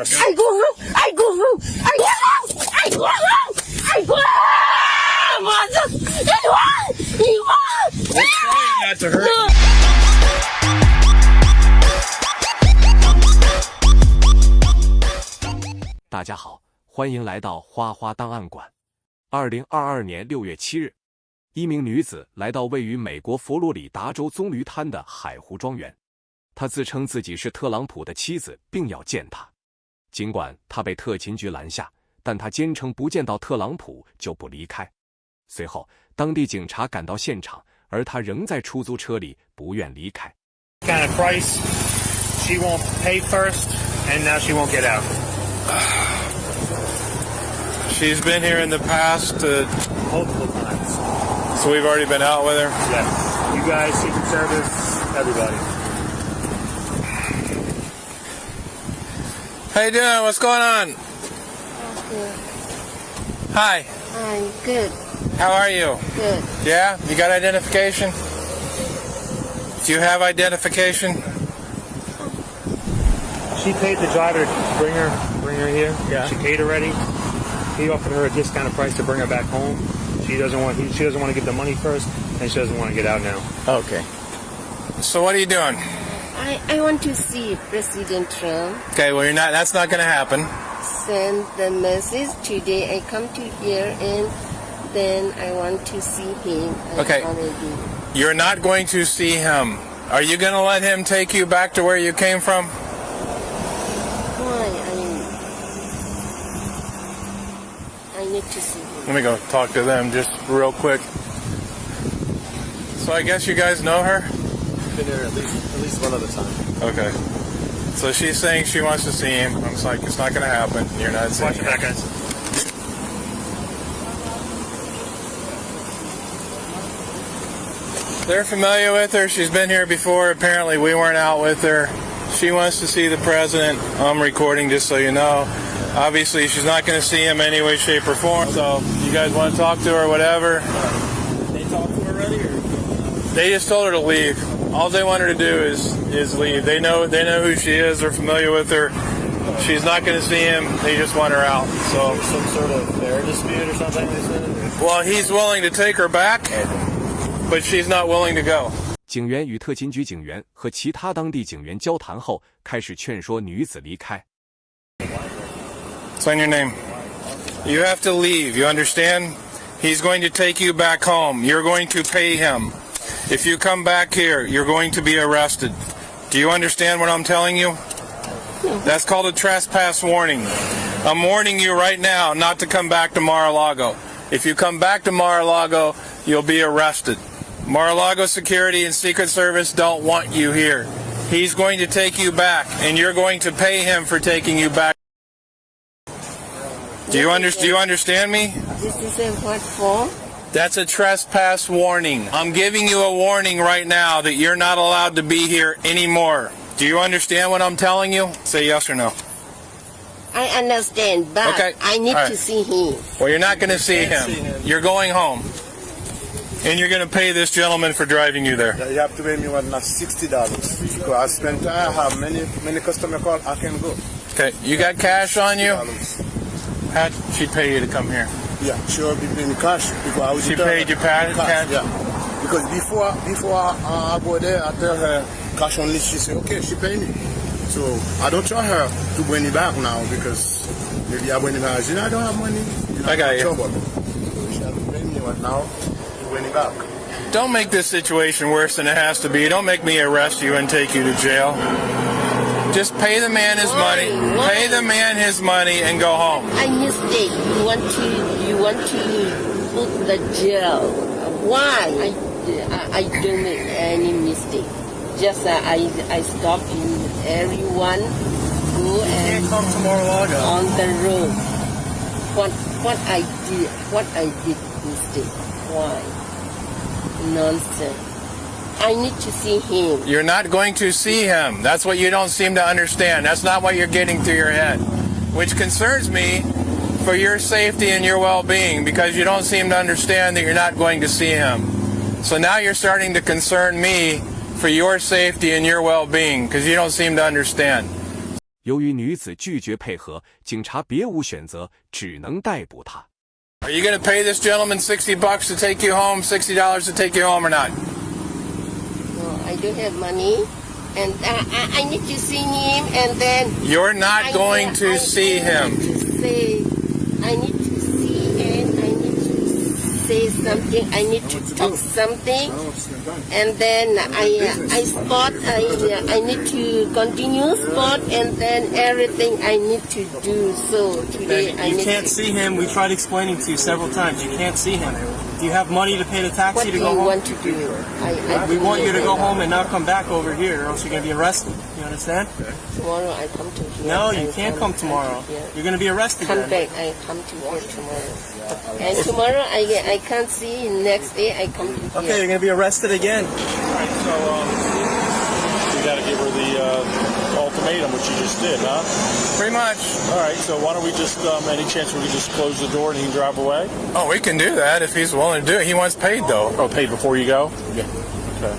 first. 爱国爱国爱国爱国爱国！我这你 We're trying not to hurt you. 大家好，欢迎来到花花档案馆。2022年6月7日，一名女子来到位于美国佛罗里达州棕榈滩的海湖庄园，她自称自己是特朗普的妻子，并要见他。尽管她被特勤局拦下，但她坚称不见到特朗普就不离开。随后，当地警察赶到现场，而她仍在出租车里不愿离开。Kind of price she won't pay first, and now she won't get out. She's been here in the past, Multiple times. so we've already been out with her. Yes. You guys, Secret Service, everybody. How you doing? What's going on? Good. Hi. I'm good. How are you? Good. Yeah? You got identification? Do you have identification? She paid the driver to bring her here. Yeah. She paid already. He offered her a discounted price to bring her back home. She doesn't want to give the money first, and she doesn't want to get out now. Okay. So what are you doing? I want to see President Trump. Okay, well that's not going to happen. Send the message today. I come to here and then I want to see him. Okay. Already. You're not going to see him. Are you going to let him take you back to where you came from? Why? I need to see him. Let me go talk to them just real quick. So I guess you guys know her? Been here at least one other time. Okay. So she's saying she wants to see him. I'm just like, it's not going to happen. You're not seeing Watch it him. back, guys. They're familiar with her. She's been here before. Apparently we weren't out with her. She wants to see the president. I'm recording just so you know. Obviously she's not going to see him any way, shape, or form. So you guys want to talk to her or whatever. They talked to her already, or? They just told her to leave. All they want her to do is leave. They know who she is. They're familiar with her. She's not going to see him. They just want her out. So Some sort of fair dispute or something, they said? well, he's willing to take her back, but she's not willing to go. 警员与特勤局警员和其他当地警员交谈后，开始劝说女子离开。 Sign your name. You have to leave. You understand? He's going to take you back home. You're going to pay him. If you come back here, you're going to be arrested. Do you understand what I'm telling you? That's called a trespass warning. I'm warning you right now not to come back to Mar-a-Lago. If you come back to Mar-a-Lago, you'll be arrested. Mar-a-Lago Security and Secret Service don't want you here. He's going to take you back, and you're going to pay him for taking you back. Do you understand me? This is a what for? That's a trespass warning. I'm giving you a warning right now that you're not allowed to be here anymore. Do you understand what I'm telling you? Say yes or no. I understand, but Okay. I need All right. to see him. Well, you're not going to see him. You're going home. And you're going to pay this gentleman for driving you there. You have to pay me $60. Because I spent time, I have many customer calls, I can go. Okay, you got cash on you? $60. How'd she pay you to come here? Yeah, she will be paying me cash. Because I will She tell paid her you cash? Yeah. Because before I go there, I tell her cash only, she say, okay, she pay me. So I don't tell her to bring it back now because maybe I bring it back. I don't have money. I got you. Trouble. So she has to pay me right now to bring it back. Don't make this situation worse than it has to be. Don't make me arrest you and take you to jail. Just pay the man his money. Why? Pay the man his money and go home. I mistake. You want to put the jail. Why? I don't make any mistake. Just I stop you. Everyone go and come to Mar-a-Lago. on the road. What I did mistake. Why? Nonsense. I need to see him. You're not going to see him. That's what you don't seem to understand. That's not what you're getting through your head. Which concerns me for your safety and your well-being because you don't seem to understand that you're not going to see him. So now you're starting to concern me for your safety and your well-being because you don't seem to understand. 由于女子拒绝配合，警察别无选择，只能逮捕她。Are you going to pay this gentleman $60 to take you home, $60 to take you home or not? No, I don't have money, and I need to see him, and then You're not going to see him. I need to see him. I need to say something. I need to talk something, and then I spot. I need to continue spot, and then everything I need to do. So today I You need can't to. see him. We tried explaining to you several times. You can't see him. Do you have money to pay the What taxi do to go you home? want to do? We want you to go home and not come back over here, or else you're going to be arrested. You understand? Tomorrow I come to here. No, you I can't come tomorrow. here. You're going to be arrested Come then. back. I come to here tomorrow. And tomorrow I can't see. Next day I come to here. Okay, you're going to be arrested again. All right, so you got to give her the ultimatum, which you just did, huh? Pretty much. All right, so why don't we just, any chance we can just close the door and he can drive away? Oh, we can do that if he's willing to do it. He wants paid, though. Oh, paid before you go? Yeah. Okay.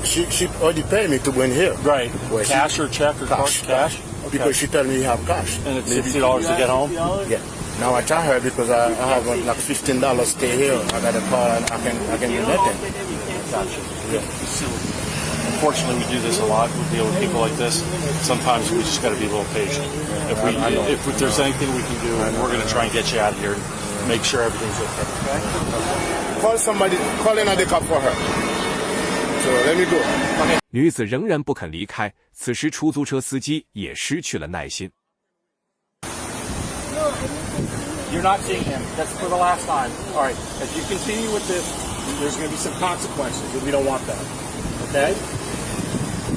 She already paid me to bring here. Right. Well, Cash or check or Cash. cash? Because she told me you have cash. And it's $60 to get home? Yeah. Now I tell her because I have like $15 stay here. I got a car and I can do nothing. Gotcha. Yeah. Unfortunately, we do this a lot. We deal with people like this. Sometimes we just got to be a little patient. If there's anything we can do, we're going to try and get you out of here and make sure everything's okay. Call somebody, call another cop for her. So let me go. 女子仍然不肯离开，此时出租车司机也失去了耐心。You're not seeing him. That's for the last time. All right. If you continue with this, there's going to be some consequences, and we don't want that. Okay?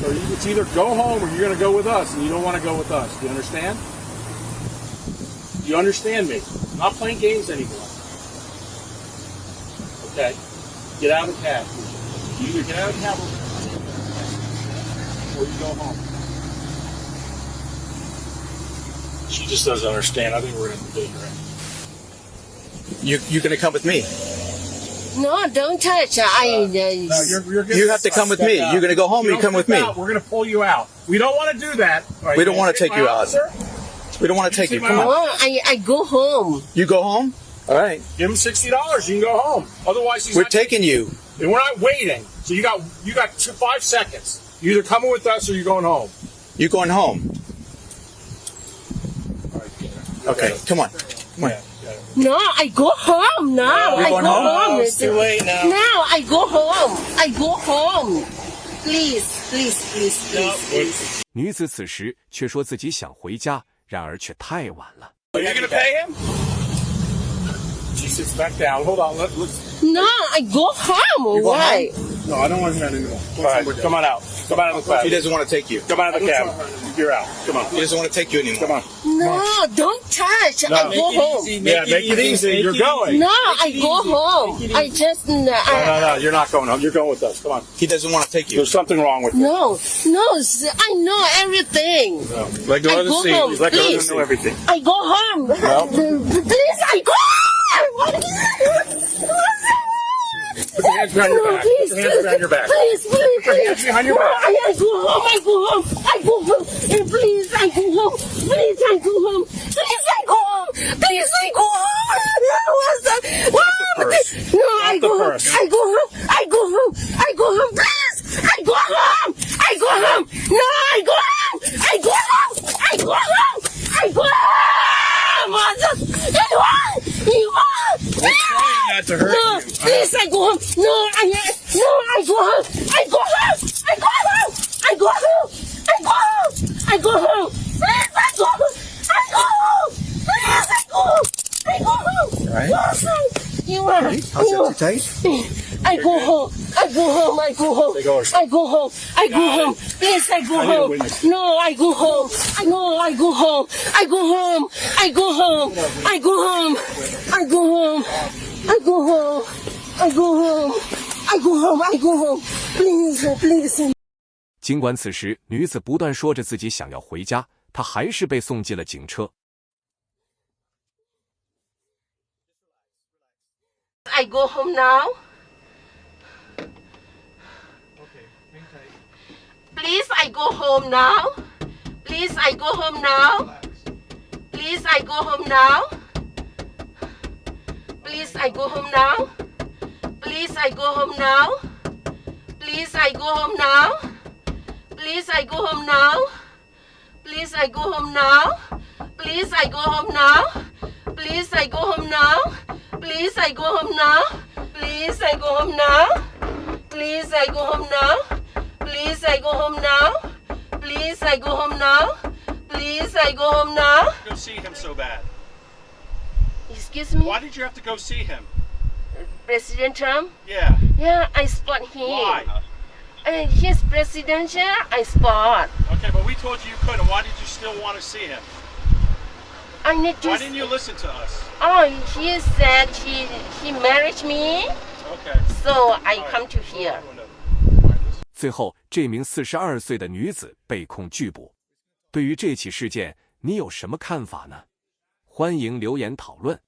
So it's either go home or you're going to go with us, and you don't want to go with us. Do you understand? You understand me? I'm not playing games anymore. Okay? Get out of the cab. You either get out of the cab or you go home. She just doesn't understand. I think we're going to debate her. You're going to come with me. No, don't touch. You have to come with me. You're going to go home and you come with me. We're going to pull you out. We don't want to do that. We don't want to take you out. We don't want to take you. Come on. No, I go home. You go home? All right. Give him $60. You can go home. Otherwise, he's We're not taking you. and we're not waiting. So you got 5 seconds. You're either coming with us or you're going home. You're going home. Okay. Come on. Come on. No, I go home now. You're I going go home? home. It's too late now. Now I go home. I go home. Please, please, please, please. 女子此时却说自己想回家，然而却太晚了。 Are you going to pay him? She sits back down. Hold on. Let's. No, I go home. go Why? No, I don't want him anymore. All right. Come on out. Come out of the cab. He doesn't want to take you. Come out of the cab. You're out. Come on. He doesn't want to take you anymore. Come on. No, don't touch. I go home. Yeah, make it easy. You're going. No, I go home. I just No, you're not going home. You're going with us. Come on. He doesn't want to take you. There's something wrong with you. no. I know everything. Let go I of the go seat. home, Let go of the please. seat. Know everything. I go home. Please, I go home. Put your hands behind your back. Put your hands behind your back. Please, please, Put your hands behind your back. I go home. I go home. I go home. Please, I go home. Please, I go home. Please, I go home. Please, I go home. What's that? No, I go home. I go home. I go home. I go home. Please, I go home. I go home. No, I go home. I go home. I go home. I go home. What's that? Not to hurt No, you. please, I go home. No, I go home. I go home. I go home. I go home. I go home. I go home. Please, I go home. I go home. Please, I go home. I go home. All right. You are. How's that too tight? I go home. I go home. I go home. I go home. I go home. Please, I go home. No, I go home. I know. I go home. I go home. I go home. I go home. I go home. I go home. I go home. I go home. I go home. Please, please. 尽管此时女子不断说着自己想要回家，她还是被送进了警车。 I go home now. Please, I go home now. Please, I go home now. Please, I go home now. Please, I go home now. Please, I go home now. Please, I go home now. Please, I go home now. Please, I go home now. Please, I go home now. Please, I go home now. Please, I go home now. Please, I go home now. Please, I go home now. Please, I go home now. Please, I go home now. Please, I go home now. Go see him so bad. Excuse me? Why did you have to go see him? President Trump? Yeah. Yeah, I spot him. Why? His presidential, I spot. Okay, but we told you couldn't. Why did you still want to see him? I need to. Why didn't you listen to us? Oh, he said he married me. Okay. So I come to here. 最后，这名42岁的女子被控拒捕。对于这起事件，你有什么看法呢？欢迎留言讨论。